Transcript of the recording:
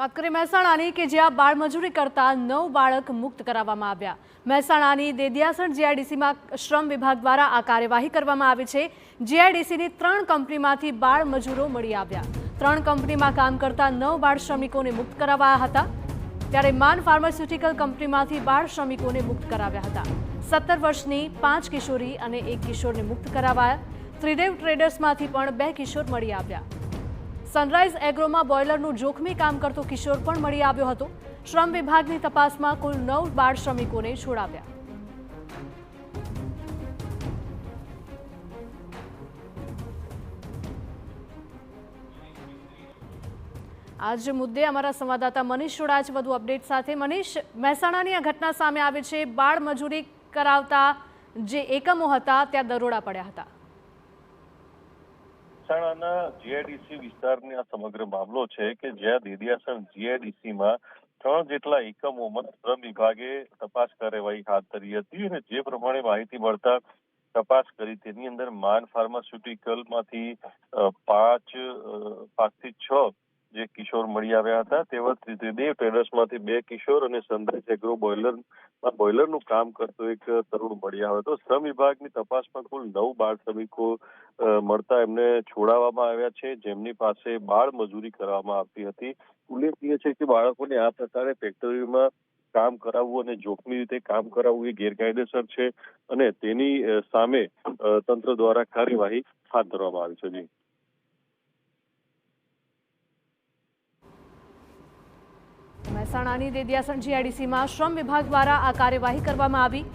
વાત કરીએ મહેસાણાની કે જ્યાં બાળમજૂરી કરતા 9 બાળક મુક્ત કરાવવામાં આવ્યા। મહેસાણાની દેદિયાસણ જીઆઈડીસીમાં શ્રમ વિભાગ દ્વારા આ કાર્યવાહી કરવામાં આવી છે। જીઆઈડીસીની 3 કંપનીમાંથી બાળમજૂરો મળી આવ્યા। 3 કંપનીમાં કામ કરતા 9 બાળ શ્રમિકોને મુક્ત કરાવાયા હતા। ત્યારે માન ફાર્માસ્યુટિકલ કંપનીમાંથી બાળ શ્રમિકોને મુક્ત કરાવ્યા હતા। 17 વર્ષની 5 કિશોરી અને 1 કિશોરને મુક્ત કરાવાયા। ત્રિદેવ ટ્રેડર્સમાંથી પણ 2 કિશોર મળી આવ્યા। સનરાઈઝ એગ્રોમાં બોઇલરનું જોખમી કામ કરતો કિશોર પણ મળી આવ્યો હતો। શ્રમ વિભાગની તપાસમાં કુલ 9 બાળ શ્રમિકોને છોડાવ્યા। આજ મુદ્દે અમારા સંવાદદાતા મનીષ જોડાયા છે વધુ અપડેટ સાથે। મનીષ, મહેસાણાની આ ઘટના સામે આવી છે। બાળ મજૂરી કરાવતા જે એકમો હતા ત્યાં દરોડા પડ્યા હતા। મહેસાણાના જીઆઈડીસી વિસ્તારની આ સમગ્ર મામલો છે કે જ્યાં દેદિયાસણ જીઆઈડીસીમાં 3 જેટલા એકમોમાં શ્રમ વિભાગે તપાસ કાર્યવાહી હાથ ધરી હતી અને જે પ્રમાણે માહિતી મળતા તપાસ કરી તેની અંદર માન ફાર્માસ્યુટિકલમાંથી 5 થી 6 જે કિશોર મળી આવ્યા હતા। તેવા ત્રિદેવ ટ્રેડર્સમાંથી 2 કિશોર અને સનરાઈઝ એગ્રો બોઇલરનું કામ કરતો એક તરુણ મળી આવ્યો હતો। શ્રમ વિભાગની તપાસમાં કુલ 9 બાળ શ્રમિકો મળતા એમને છોડાવવામાં આવ્યા છે, જેમની પાસે બાળ મજૂરી કરવામાં આવતી હતી। ઉલ્લેખનીય છે કે બાળકોને આ પ્રકારે ફેક્ટરીમાં કામ કરાવવું અને જોખમી રીતે કામ કરાવવું એ ગેરકાયદેસર છે અને તેની સામે તંત્ર દ્વારા કાર્યવાહી હાથ ધરવામાં આવી છે। મહેસાણાની દેદિયાસણ જીઆઈડીસીમાં શ્રમ વિભાગ દ્વારા આ કાર્યવાહી કરવામાં આવી।